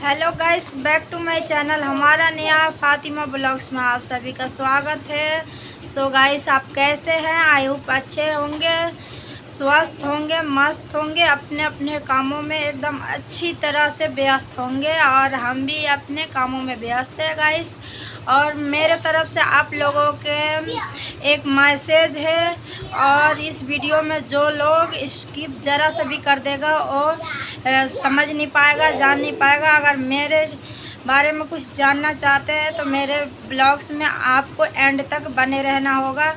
Hello guys, back to my channel. हमारा नया Fatima blogs में आप सभी का स्वागत है। सो गाइस, आप कैसे हैं? आई होप अच्छे होंगे, स्वस्थ होंगे, मस्त होंगे, अपने अपने कामों में एकदम अच्छी तरह से व्यस्त होंगे। और हम भी अपने कामों में व्यस्त है गाइस। और मेरे तरफ से आप लोगों के एक मैसेज है, और इस वीडियो में जो लोग स्किप ज़रा सा भी कर देगा और समझ नहीं पाएगा, जान नहीं पाएगा। अगर मेरे बारे में कुछ जानना चाहते हैं तो मेरे ब्लॉग्स में आपको एंड तक बने रहना होगा।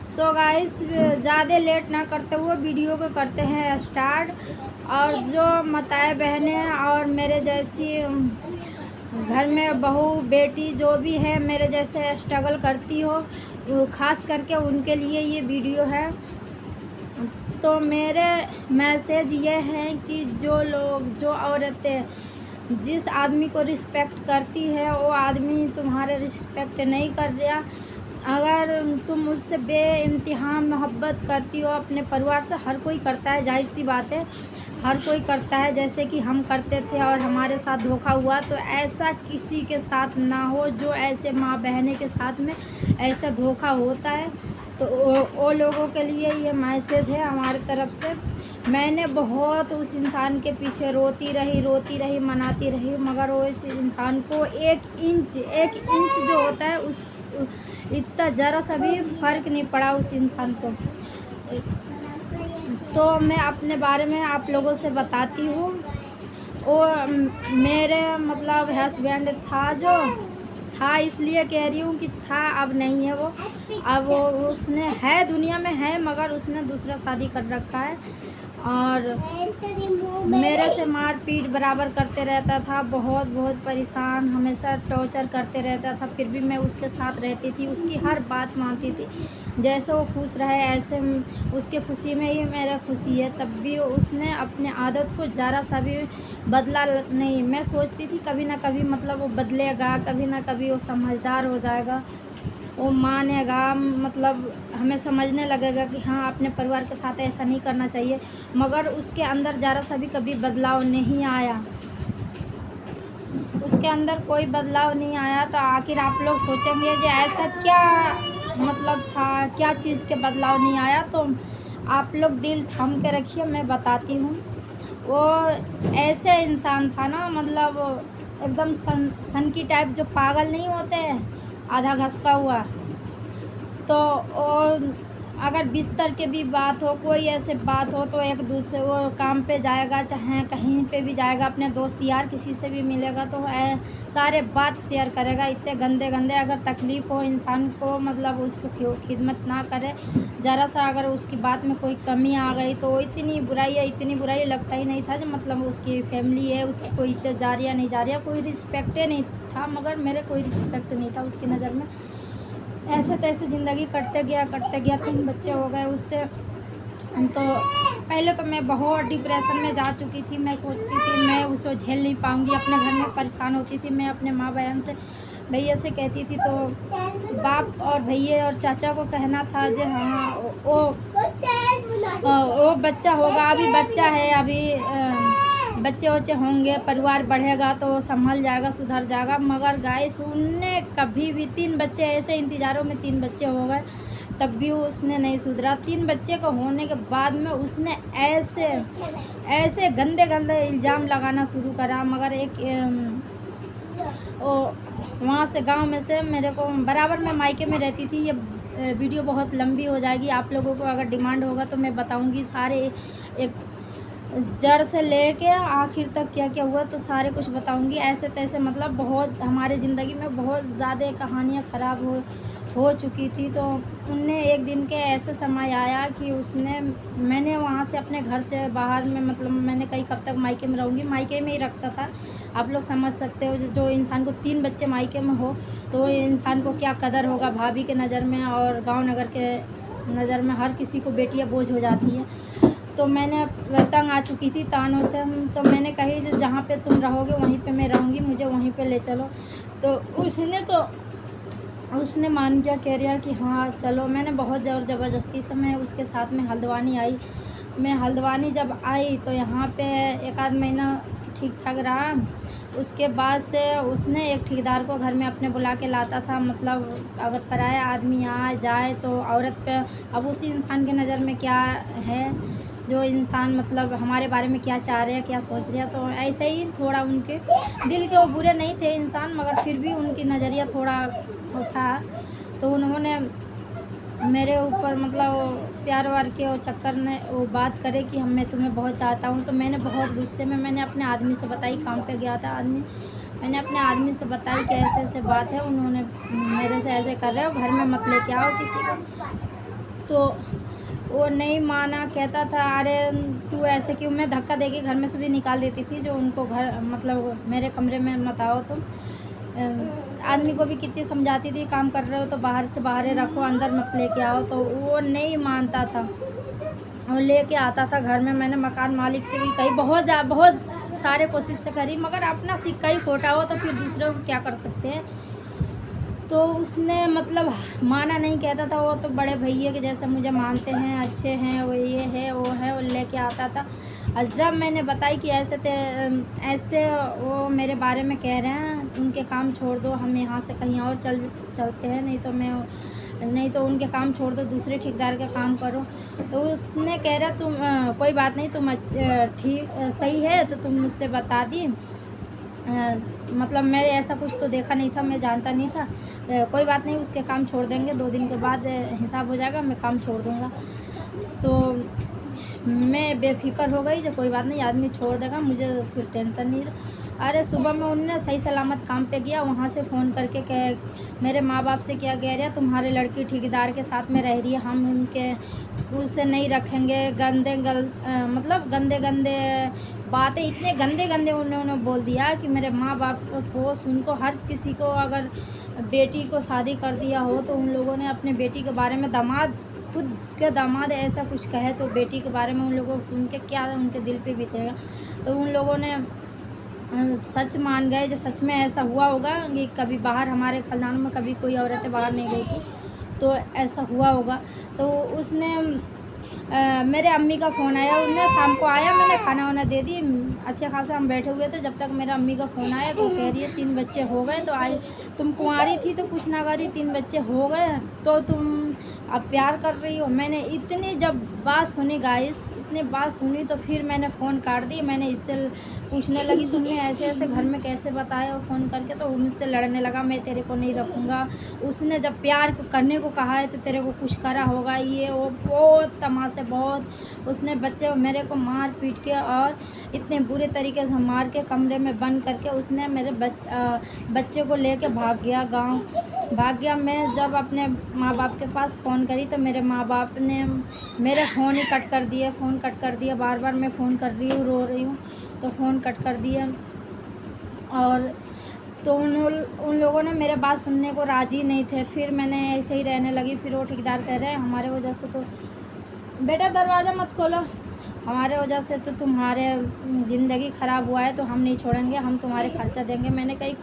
सो गाइस, ज़्यादा लेट ना करते हुए वीडियो को करते हैं स्टार्ट। और जो माताएं बहनें और मेरे जैसी घर में बहू बेटी जो भी है मेरे जैसे स्ट्रगल करती हो, वो खास करके उनके लिए ये वीडियो है। तो मेरे मैसेज ये है कि जो लोग, जो औरतें जिस आदमी को रिस्पेक्ट करती है वो आदमी तुम्हारे रिस्पेक्ट नहीं कर रहा। अगर तुम उससे बेइंतहा मोहब्बत करती हो, अपने परिवार से हर कोई करता है, जाहिर सी बात है, हर कोई करता है, जैसे कि हम करते थे और हमारे साथ धोखा हुआ। तो ऐसा किसी के साथ ना हो, जो ऐसे माँ बहने के साथ में ऐसा धोखा होता है। तो वो लोगों के लिए ये मैसेज है हमारी तरफ से। मैंने बहुत उस इंसान के पीछे रोती रही, मनाती रही, मगर वो इस इंसान को एक इंच जो होता है उस इतना ज़रा सा भी फ़र्क नहीं पड़ा उस इंसान को। तो मैं अपने बारे में आप लोगों से बताती हूँ। वो मेरे मतलब हस्बैंड था, जो था इसलिए कह रही हूँ कि था, अब नहीं है वो। अब उसने है, दुनिया में है, मगर उसने दूसरा शादी कर रखा है। और मेरे से मार पीट बराबर करते रहता था, बहुत परेशान, हमेशा टॉर्चर करते रहता था। फिर भी मैं उसके साथ रहती थी, उसकी हर बात मानती थी। जैसे वो खुश रहे ऐसे उसके खुशी में ही मेरा खुशी है। तब भी उसने अपने आदत को ज़रा सा भी बदला नहीं। मैं सोचती थी कभी ना कभी मतलब वो बदलेगा, कभी ना कभी वो समझदार हो जाएगा, वो मानेगा, मतलब हमें समझने लगेगा कि हाँ, अपने परिवार के साथ ऐसा नहीं करना चाहिए। मगर उसके अंदर ज़रा सा भी कभी बदलाव नहीं आया, उसके अंदर कोई बदलाव नहीं आया। तो आखिर आप लोग सोचेंगे कि ऐसा क्या मतलब था, क्या चीज़ के बदलाव नहीं आया। तो आप लोग दिल थाम के रखिए, मैं बताती हूँ। वो ऐसे इंसान था ना, मतलब एकदम सन की टाइप, जो पागल नहीं होते हैं, आधा घसका हुआ। तो और अगर बिस्तर के भी बात हो, कोई ऐसे बात हो, तो एक दूसरे वो काम पे जाएगा, चाहे कहीं पे भी जाएगा, अपने दोस्त यार किसी से भी मिलेगा तो सारे बात शेयर करेगा। इतने गंदे अगर तकलीफ़ हो इंसान को, मतलब उसको खिदमत ना करे, ज़रा सा अगर उसकी बात में कोई कमी आ गई तो इतनी बुराई लगता ही नहीं था। जो मतलब उसकी फैमिली है, उसकी कोई इज्जत जा रही है नहीं जा रही है, कोई रिस्पेक्ट नहीं था। मगर मेरे कोई रिस्पेक्ट नहीं था उसकी नज़र में। ऐसे तैसे ज़िंदगी कटते गया 3 बच्चे हो गए उससे। तो पहले तो मैं बहुत डिप्रेशन में जा चुकी थी। मैं सोचती थी मैं उसे झेल नहीं पाऊँगी, अपने घर में परेशान होती थी। मैं अपने माँ बहन से, भैया से कहती थी, तो बाप और भैया और चाचा को कहना था कि हाँ, वो बच्चा होगा, अभी बच्चा है, अभी बच्चे होंगे, परिवार बढ़ेगा तो संभल जाएगा, सुधर जाएगा। मगर गाइस, उनने कभी भी 3 बच्चे ऐसे इंतज़ारों में 3 बच्चे हो गए, तब भी उसने नहीं सुधरा। 3 बच्चे का होने के बाद में उसने ऐसे गंदे इल्ज़ाम लगाना शुरू करा। मगर एक वहाँ से गांव में से मेरे को, बराबर मैं मायके में रहती थी। ये वीडियो बहुत लंबी हो जाएगी, आप लोगों को अगर डिमांड होगा तो मैं बताऊंगी सारे, एक जड़ से लेके आखिर तक क्या क्या हुआ, तो सारे कुछ बताऊंगी। ऐसे तैसे मतलब बहुत हमारे ज़िंदगी में बहुत ज़्यादा कहानियाँ ख़राब हो चुकी थी। तो उनने एक दिन के ऐसे समय आया कि मैंने वहाँ से अपने घर से बाहर में, मतलब मैंने कई कब तक मायके में रहूँगी, मायके में ही रखता था। आप लोग समझ सकते हो, जो इंसान को 3 बच्चे मायके में हो तो इंसान को क्या कदर होगा भाभी के नज़र में, और गाँव नगर के नज़र में हर किसी को बेटियाँ बोझ हो जाती है। तो मैंने तंग आ चुकी थी तानों से। तो मैंने कही, जहाँ पे तुम रहोगे वहीं पे मैं रहूँगी, मुझे वहीं पे ले चलो। तो उसने मान गया, कह रहा कि हाँ चलो। मैंने बहुत ज़बरदस्ती से मैं उसके साथ में हल्द्वानी आई। मैं हल्द्वानी जब आई तो यहाँ पे 1 आध महीना ठीक ठाक रहा। उसके बाद से उसने एक ठेकेदार को घर में अपने बुला के लाता था, मतलब अगर पराया आदमी आ जाए तो औरत पे, अब उसी इंसान की नज़र में क्या है, जो इंसान मतलब हमारे बारे में क्या चाह रहे हैं, क्या सोच रहे हैं, तो ऐसे ही थोड़ा उनके दिल के वो बुरे नहीं थे इंसान, मगर फिर भी उनकी नज़रिया थोड़ा वो था। तो उन्होंने मेरे ऊपर मतलब प्यार वार के वो चक्कर में वो बात करे कि मैं तुम्हें बहुत चाहता हूँ। तो मैंने बहुत गुस्से में मैंने अपने आदमी से बताई, काम पे गया था आदमी, मैंने अपने आदमी से बताई कि ऐसे ऐसे बात है, उन्होंने मेरे से ऐसे कर रहे हो, घर में मत लेके आओ किसी को। तो वो नहीं माना, कहता था अरे तू ऐसे क्यों, मैं धक्का देके घर में से भी निकाल देती थी, जो उनको घर मतलब मेरे कमरे में मत आओ तुम। आदमी को भी कितनी समझाती थी, काम कर रहे हो तो बाहर से बाहर ही रखो, अंदर मत लेके आओ, तो वो नहीं मानता था, वो लेके आता था घर में। मैंने मकान मालिक से भी कही, बहुत सारे कोशिश से करी, मगर अपना सिक्का ही खोटा हो तो फिर दूसरे को क्या कर सकते हैं। तो उसने मतलब माना नहीं, कहता था वो तो बड़े भैया के जैसे मुझे मानते हैं, अच्छे हैं, वो ये है वो है, वो लेके आता था। और जब मैंने बताई कि ऐसे वो मेरे बारे में कह रहे हैं, उनके काम छोड़ दो, हम यहाँ से कहीं और चलते हैं, नहीं तो उनके काम छोड़ दो, दूसरे ठेकेदार का काम करो। तो उसने कह रहा तुम कोई बात नहीं, तुम ठीक सही है तो तुम मुझसे बता दी, मतलब मैं ऐसा कुछ तो देखा नहीं था, मैं जानता नहीं था, कोई बात नहीं, उसके काम छोड़ देंगे, 2 दिन के बाद हिसाब हो जाएगा, मैं काम छोड़ दूँगा। तो मैं बेफिक्र हो गई, जो कोई बात नहीं आदमी छोड़ देगा, मुझे फिर टेंशन नहीं। अरे सुबह में उन्होंने सही सलामत काम पे गया, वहाँ से फ़ोन करके मेरे माँ बाप से क्या कह रहे हैं, तुम्हारी लड़की ठेकेदार के साथ में रह रही है, हम उनके उससे नहीं रखेंगे, मतलब गंदे गंदे बातें, इतने गंदे गंदे उन्होंने बोल दिया कि मेरे माँ बाप को सुनको, हर किसी को अगर बेटी को शादी कर दिया हो तो उन लोगों ने अपने बेटी के बारे में, खुद के दामाद ऐसा कुछ कहे तो बेटी के बारे में उन लोगों को सुन के क्या उनके दिल पे बीतेगा। तो उन लोगों ने सच मान गए, जो सच में ऐसा हुआ होगा कि कभी बाहर हमारे खानदान में कभी कोई औरतें बाहर नहीं गई थी, तो ऐसा हुआ होगा। तो उसने मेरे अम्मी का फ़ोन आया, उन्हें शाम को आया, मैंने खाना वाना दे दी, अच्छे खासा हम बैठे हुए थे, जब तक मेरा अम्मी का फ़ोन आया तो कह रही है 3 बच्चे हो गए, तो आई तुम कुंवारी थी तो कुछ ना करी, 3 बच्चे हो गए तो तुम अब प्यार कर रही हो। मैंने इतनी जब बात सुनी गाइस, इतनी बात सुनी तो फिर मैंने फ़ोन काट दी। मैंने इससे पूछने लगी तुमने ऐसे ऐसे घर में कैसे बताया फ़ोन करके, तो मुझसे लड़ने लगा, मैं तेरे को नहीं रखूँगा, उसने जब प्यार करने को कहा है तो तेरे को कुछ करा होगा, ये वो बहुत तमाशे, बहुत उसने बच्चे मेरे को मार पीट के और इतने बुरे तरीके से मार के कमरे में बंद करके उसने मेरे बच्चे को लेके भाग गया, गाँव भाग गया। मैं जब अपने माँ बाप के पास फ़ोन करी तो मेरे माँ बाप ने मेरे फ़ोन ही कट कर दिया, बार बार मैं फ़ोन कर रही हूँ, रो रही हूँ तो फ़ोन कट कर दिया। और तो उन लोगों ने मेरे बात सुनने को राज़ी नहीं थे, फिर मैंने ऐसे ही रहने लगी। फिर वो ठेकेदार कह रहे हैं हमारे वजह से तो बेटा दरवाज़ा मत खोलो, हमारे वजह से तो तुम्हारे ज़िंदगी ख़राब हुआ है, तो हम नहीं छोड़ेंगे, हम तुम्हारे खर्चा देंगे। मैंने कही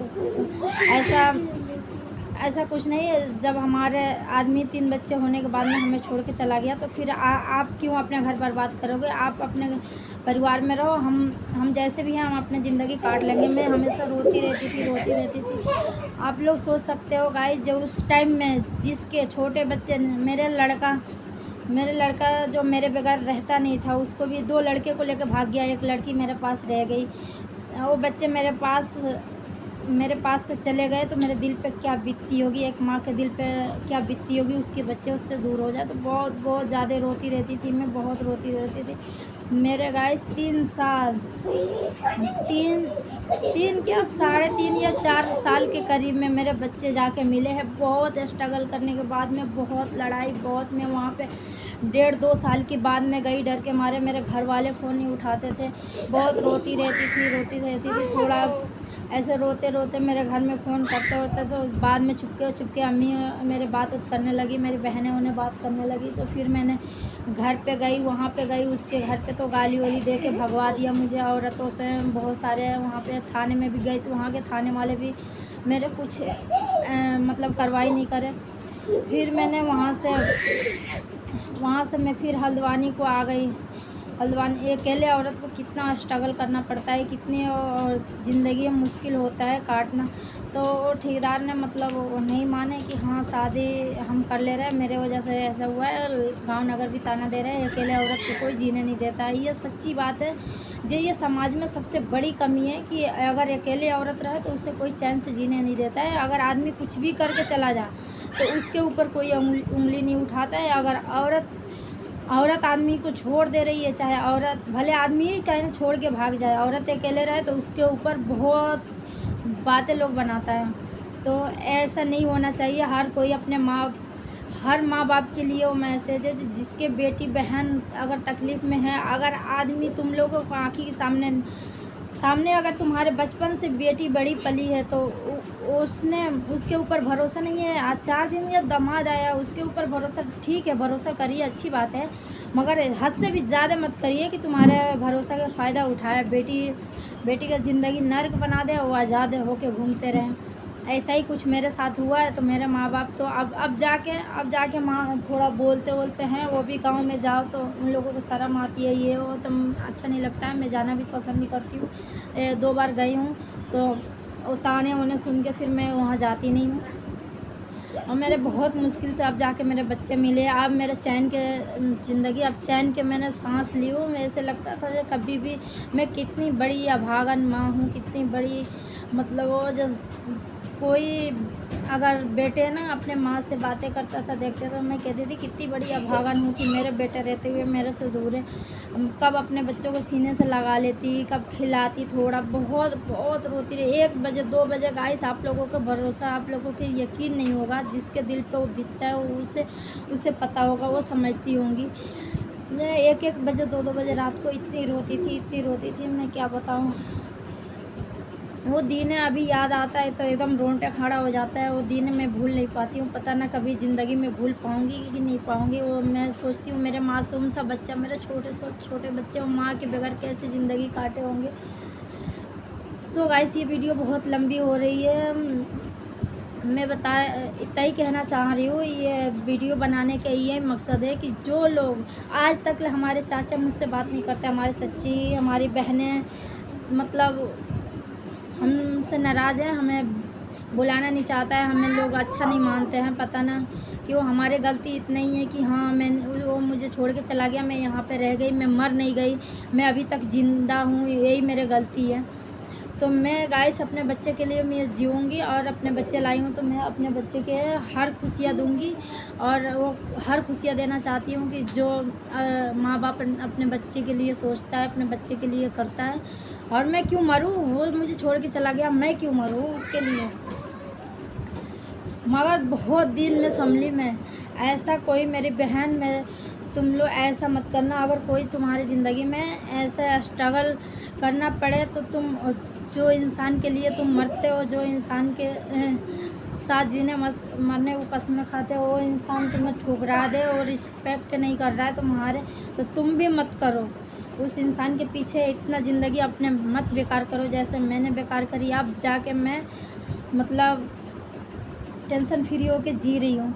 ऐसा कुछ नहीं है, जब हमारे आदमी 3 बच्चे होने के बाद में हमें छोड़ के चला गया तो फिर आप क्यों अपना घर बर्बाद करोगे, आप अपने परिवार में रहो, हम जैसे भी हैं हम अपनी ज़िंदगी काट लेंगे। मैं हमेशा रोती रहती थी। आप लोग सोच सकते हो गाइस, जो उस टाइम में जिसके छोटे बच्चे, मेरे लड़का जो मेरे बगैर रहता नहीं था, उसको भी 2 लड़के को लेकर भाग गया, 1 लड़की मेरे पास रह गई। वो बच्चे मेरे पास से चले गए तो मेरे दिल पे क्या बीतती होगी, एक माँ के दिल पे क्या बीतती होगी, उसके बच्चे उससे दूर हो जाए। तो बहुत ज़्यादा रोती रहती थी मैं, बहुत रोती रहती थी। मेरे गाइस 3 साल, 3 क्या 3.5 या 4 साल के करीब में मेरे बच्चे जाके मिले हैं। बहुत स्ट्रगल करने के बाद में, बहुत लड़ाई, बहुत मैं वहाँ पे 1.5-2 साल के बाद में गई, डर के मारे मेरे घर वाले फ़ोन नहीं उठाते थे। बहुत रोती रहती थी। थोड़ा ऐसे रोते रोते मेरे घर में फ़ोन करते तो बाद में चुपके अम्मी मेरे बात करने लगी, मेरी बहनें उन्हें बात करने लगी। तो फिर मैंने घर पे गई, वहाँ पे गई, उसके घर पे तो गाली वाली दे के भगवा दिया मुझे औरतों से, बहुत सारे। वहाँ पे थाने में भी गई तो वहाँ के थाने वाले भी मेरे कुछ मतलब कार्रवाई नहीं करे। फिर मैंने वहाँ से मैं फिर हल्द्वानी को आ गई। हल्द्वानी अकेले औरत को कितना स्ट्रगल करना पड़ता है, कितनी ज़िंदगी में मुश्किल होता है काटना। तो ठेकेदार ने मतलब वो नहीं माने कि हाँ शादी हम कर ले रहे हैं, मेरे वजह से ऐसा हुआ है। गांव नगर भी ताना दे रहे हैं, अकेले औरत को कोई जीने नहीं देता है। ये सच्ची बात है। ये समाज में सबसे बड़ी कमी है कि अगर अकेले औरत रहे तो उसे कोई चैन से जीने नहीं देता है। अगर आदमी कुछ भी करके चला जाए तो उसके ऊपर कोई उंगली नहीं उठाता है। अगर औरत आदमी को छोड़ दे रही है, चाहे औरत भले आदमी ही कहीं छोड़ के भाग जाए, औरत अकेले रहे तो उसके ऊपर बहुत बातें लोग बनाता है। तो ऐसा नहीं होना चाहिए। हर माँ बाप के लिए वो मैसेज है जिसके बेटी बहन अगर तकलीफ़ में है। अगर आदमी तुम लोगों को आँखी के सामने अगर तुम्हारे बचपन से बेटी बड़ी पली है तो उसके ऊपर भरोसा नहीं है। आज 4 दिन या दामाद आया उसके ऊपर भरोसा, ठीक है भरोसा करिए, अच्छी बात है, मगर हद से भी ज़्यादा मत करिए कि तुम्हारे भरोसा का फ़ायदा उठाए, बेटी का ज़िंदगी नर्क बना दे, वो आज़ाद होके घूमते रहें। ऐसा ही कुछ मेरे साथ हुआ है। तो मेरे माँ बाप तो अब जाके माँ थोड़ा बोलते हैं। वो भी गांव में जाओ तो उन लोगों को शर्म आती है, ये वो तो अच्छा नहीं लगता है। मैं जाना भी पसंद नहीं करती हूँ। 2 बार गई हूँ तो ताने उन्हें सुन के फिर मैं वहाँ जाती नहीं हूँ। और मेरे बहुत मुश्किल से अब जाके मेरे बच्चे मिले। अब मेरे चैन के ज़िंदगी, अब चैन के मैंने सांस ली हूँ। ऐसे लगता था कि कभी भी मैं कितनी बड़ी अभागन माँ हूँ, कितनी बड़ी मतलब वो जो कोई अगर बेटे ना अपने माँ से बातें करता था देखते तो मैं कहती थी कितनी बड़ी अभागन हूँ कि मेरे बेटे रहते हुए मेरे से दूर है। कब अपने बच्चों को सीने से लगा लेती, कब खिलाती, थोड़ा बहुत रोती रही। 1 बजे 2 बजे गाइस, आप लोगों का भरोसा, आप लोगों को यकीन नहीं होगा। जिसके दिल पे वो बीतता है उसे पता होगा, वो समझती होंगी। मैं 1-1 बजे 2-2 बजे रात को इतनी रोती थी मैं क्या बताऊँ। वो दिन अभी याद आता है तो एकदम रोंगटे खड़ा हो जाता है। वो दिन मैं भूल नहीं पाती हूँ। पता ना कभी ज़िंदगी में भूल पाऊँगी कि नहीं पाऊँगी। वो मैं सोचती हूँ मेरे मासूम सा बच्चा, मेरे छोटे बच्चे, वो माँ के बगैर कैसे ज़िंदगी काटे होंगे। सो गाइस, ये वीडियो बहुत लंबी हो रही है। मैं इतना ही कहना चाह रही हूँ। ये वीडियो बनाने का ये मकसद है कि जो लोग आज तक हमारे चाचा मुझसे बात नहीं करते, हमारे चच्ची, हमारी बहनें मतलब हमसे नाराज़ है, हमें बुलाना नहीं चाहता है, हमें लोग अच्छा नहीं मानते हैं। पता ना क्यों। हमारी गलती इतनी ही है कि हाँ वो मुझे छोड़ के चला गया, मैं यहाँ पे रह गई, मैं मर नहीं गई, मैं अभी तक ज़िंदा हूँ, यही मेरी गलती है। तो मैं गाइस अपने बच्चे के लिए मैं जीऊँगी और अपने बच्चे लाई हूँ तो मैं अपने बच्चे के हर खुशियाँ दूँगी। और वो हर खुशियाँ देना चाहती हूँ कि जो माँ बाप अपने बच्चे के लिए सोचता है, अपने बच्चे के लिए करता है। और मैं क्यों मरूँ, वो मुझे छोड़ के चला गया, मैं क्यों मरूँ उसके लिए। मगर बहुत दिन में संभली मैं, ऐसा कोई मेरी बहन में तुम लोग ऐसा मत करना। अगर कोई तुम्हारी ज़िंदगी में ऐसा स्ट्रगल करना पड़े तो तुम जो इंसान के लिए तुम मरते हो, जो इंसान के साथ जीने मरने को कसमें खाते हो, वो इंसान तुम्हें ठुकरा दे और रिस्पेक्ट नहीं कर रहा है तुम्हारे, तो तुम भी मत करो। उस इंसान के पीछे इतना ज़िंदगी अपने मत बेकार करो जैसे मैंने बेकार करी। अब जाके मैं मतलब टेंशन फ्री होके जी रही हूँ।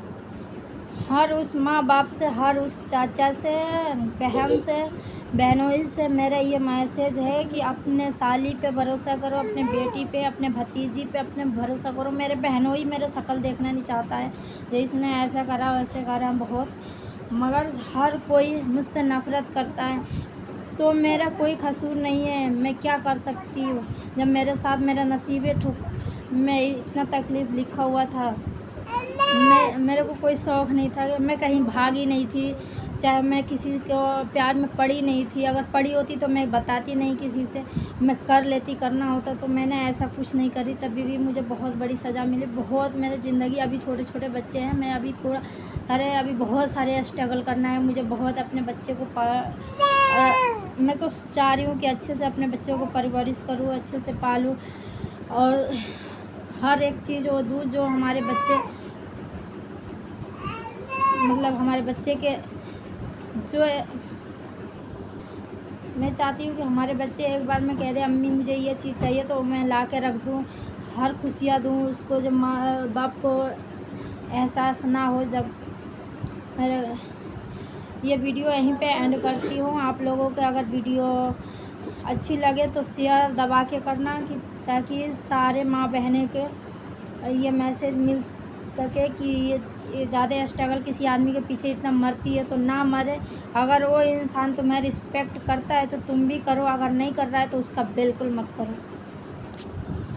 हर उस माँ बाप से, हर उस चाचा से, बहन से, बहनोई से मेरा ये मैसेज है कि अपने साली पे भरोसा करो, अपने बेटी पे, अपने भतीजी पे अपने भरोसा करो। मेरे बहनोई मेरे शक्ल देखना नहीं चाहता है, जो इसने ऐसा करा वैसे करा बहुत, मगर हर कोई मुझसे नफ़रत करता है। तो मेरा कोई कसूर नहीं है, मैं क्या कर सकती हूँ। जब मेरे साथ मेरा नसीब मैं इतना तकलीफ़ लिखा हुआ था, मेरे को कोई शौक़ नहीं था, मैं कहीं भागी नहीं थी, चाहे मैं किसी को प्यार में पड़ी नहीं थी। अगर पड़ी होती तो मैं बताती नहीं किसी से, मैं कर लेती, करना होता तो मैंने ऐसा कुछ नहीं करी। तभी भी मुझे बहुत बड़ी सज़ा मिली। बहुत मेरी ज़िंदगी, अभी छोटे बच्चे हैं, मैं अभी अभी बहुत सारे स्ट्रगल करना है मुझे। बहुत अपने बच्चे को मैं तो चाह रही हूँ कि अच्छे से अपने बच्चों को परवरिश करूँ, अच्छे से पालूँ और हर एक चीज़ वो दूँ जो हमारे बच्चे मतलब हमारे बच्चे के जो मैं चाहती हूँ कि हमारे बच्चे एक बार में कह दे अम्मी मुझे ये चीज़ चाहिए तो मैं ला के रख दूँ, हर खुशियाँ दूँ उसको। जब माँ बाप को एहसास ना हो, जब मेरे ये वीडियो यहीं पे एंड करती हूँ। आप लोगों को अगर वीडियो अच्छी लगे तो शेयर दबा के करना, कि ताकि सारे माँ बहनें के ये मैसेज मिल सके कि ये ज़्यादा स्ट्रगल किसी आदमी के पीछे इतना मरती है तो ना मरे। अगर वो इंसान तुम्हें रिस्पेक्ट करता है तो तुम भी करो, अगर नहीं कर रहा है तो उसका बिल्कुल मत करो।